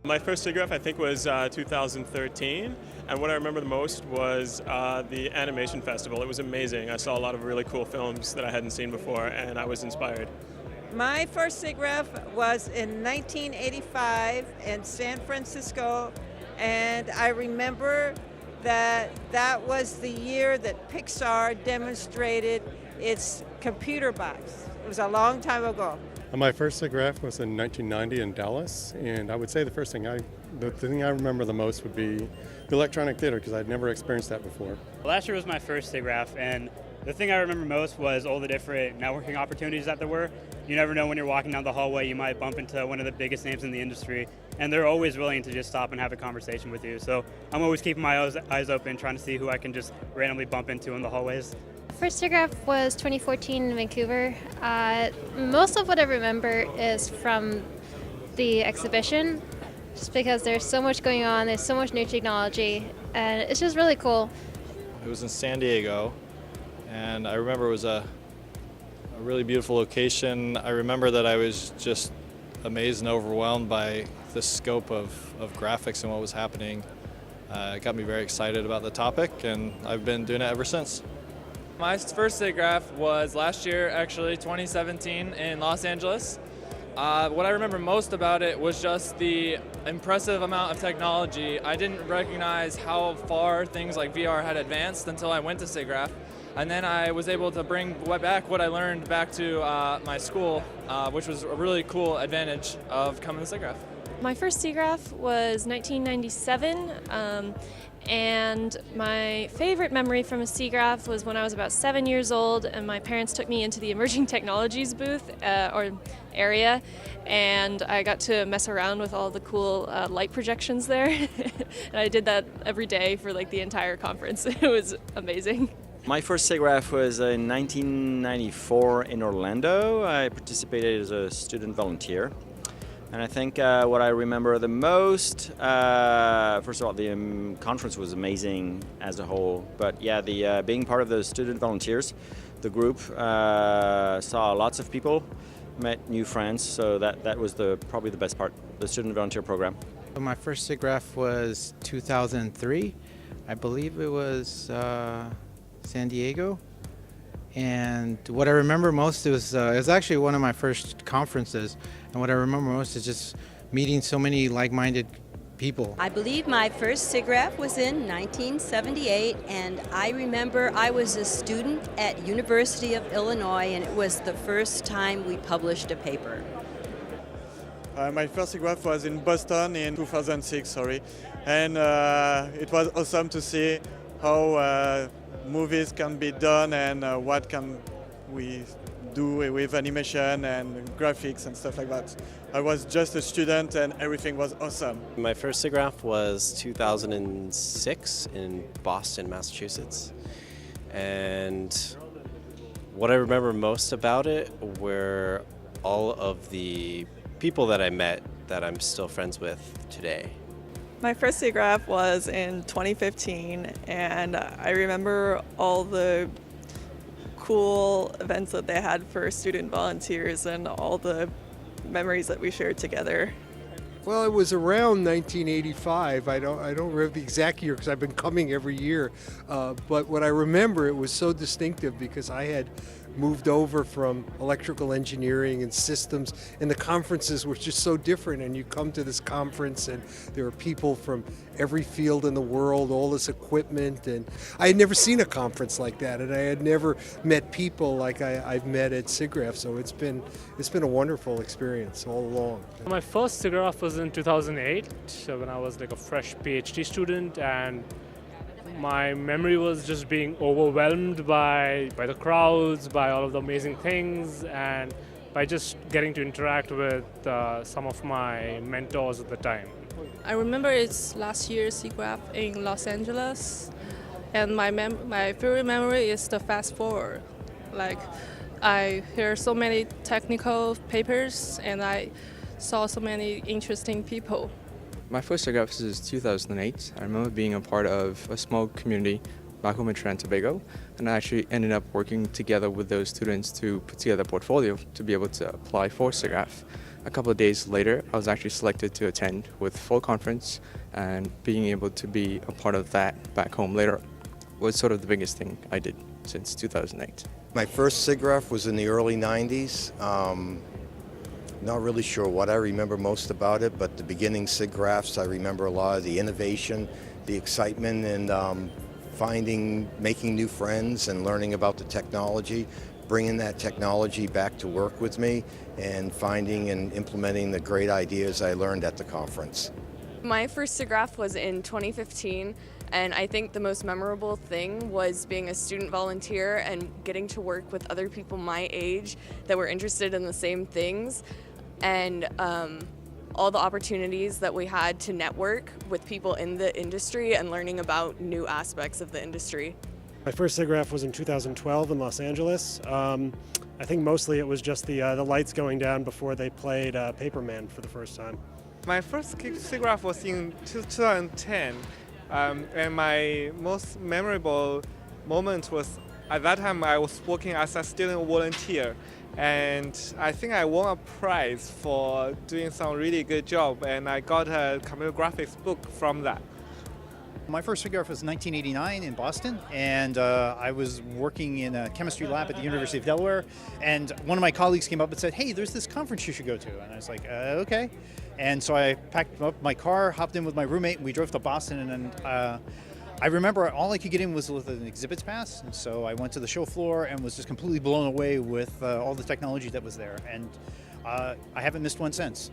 My first SIGGRAPH I think was 2013, and what I remember the most was the animation festival. It was amazing. I saw a lot of really cool films that I hadn't seen before, and I was inspired. My first SIGGRAPH was in 1985 in San Francisco, and I remember that was the year that Pixar demonstrated its computer box. It was a long time ago. My first SIGGRAPH was in 1990 in Dallas, and I would say the thing I remember the most would be the electronic theater, because I'd never experienced that before. Last year was my first SIGGRAPH, and the thing I remember most was all the different networking opportunities that there were. You never know when you're walking down the hallway, you might bump into one of the biggest names in the industry, and they're always willing to just stop and have a conversation with you. So I'm always keeping my eyes open, trying to see who I can just randomly bump into in the hallways. First SIGGRAPH was 2014 in Vancouver. Most of what I remember is from the exhibition, just because there's so much going on, there's so much new technology, and it's just really cool. It was in San Diego, and I remember it was a really beautiful location. I remember that I was just amazed and overwhelmed by the scope of graphics and what was happening. It got me very excited about the topic, and I've been doing it ever since. My first SIGGRAPH was last year, actually, 2017 in Los Angeles. What I remember most about it was just the impressive amount of technology. I didn't recognize how far things like VR had advanced until I went to SIGGRAPH. And then I was able to bring back what I learned back to my school, which was a really cool advantage of coming to SIGGRAPH. My first SIGGRAPH was 1997, and my favorite memory from a SIGGRAPH was when I was about 7 years old, and my parents took me into the emerging technologies booth or area, and I got to mess around with all the cool light projections there. And I did that every day for like the entire conference. It was amazing. My first SIGGRAPH was in 1994 in Orlando. I participated as a student volunteer. And I think what I remember the most, first of all, the conference was amazing as a whole. But yeah, the being part of the student volunteers, the group saw lots of people, met new friends. So that was probably the best part, the student volunteer program. My first SIGGRAPH was 2003. I believe it was San Diego. And what I remember most it was actually one of my first conferences, and what I remember most is just meeting so many like-minded people. I believe my first SIGGRAPH was in 1978, and I remember I was a student at University of Illinois, and it was the first time we published a paper. My first SIGGRAPH was in Boston in 2006, and it was awesome to see how movies can be done and what can we do with animation and graphics and stuff like that. I was just a student and everything was awesome. My first SIGGRAPH was 2006 in Boston, Massachusetts. And what I remember most about it were all of the people that I met that I'm still friends with today. My first SIGGRAPH was in 2015, and I remember all the cool events that they had for student volunteers and all the memories that we shared together. Well, it was around 1985. I don't remember the exact year because I've been coming every year. But what I remember, it was so distinctive because I had moved over from electrical engineering and systems, and the conferences were just so different. And you come to this conference and there are people from every field in the world, all this equipment, and I had never seen a conference like that, and I had never met people like I've met at SIGGRAPH. So it's been a wonderful experience all along. My first SIGGRAPH was in 2008, when I was like a fresh PhD student, and my memory was just being overwhelmed by the crowds, by all of the amazing things, and by just getting to interact with some of my mentors at the time. I remember it's last year's SIGGRAPH in Los Angeles, and my favorite memory is the fast forward. Like, I hear so many technical papers, and I saw so many interesting people. My first SIGGRAPH is 2008. I remember being a part of a small community back home in Trinidad and Tobago, and I actually ended up working together with those students to put together a portfolio to be able to apply for SIGGRAPH. a couple of days later, I was actually selected to attend with full conference, and being able to be a part of that back home later was sort of the biggest thing I did since 2008. My first SIGGRAPH was in the early 90s. Not really sure what I remember most about it, but the beginning SIGGRAPHs, I remember a lot of the innovation, the excitement, and making new friends and learning about the technology, bringing that technology back to work with me, and finding and implementing the great ideas I learned at the conference. My first SIGGRAPH was in 2015, and I think the most memorable thing was being a student volunteer and getting to work with other people my age that were interested in the same things, and all the opportunities that we had to network with people in the industry and learning about new aspects of the industry. My first SIGGRAPH was in 2012 in Los Angeles. I think mostly it was just the lights going down before they played Paperman for the first time. My first SIGGRAPH was in 2010, and my most memorable moment was at that time I was working as a student volunteer, and I think I won a prize for doing some really good job, and I got a computer graphics book from that. My first SIGGRAPH was 1989 in Boston, and I was working in a chemistry lab at the University of Delaware, and one of my colleagues came up and said, "Hey, there's this conference you should go to," and I was like, "Okay." And so I packed up my car, hopped in with my roommate, and we drove to Boston, and I remember all I could get in was with an exhibits pass, and so I went to the show floor and was just completely blown away with all the technology that was there, and I haven't missed one since.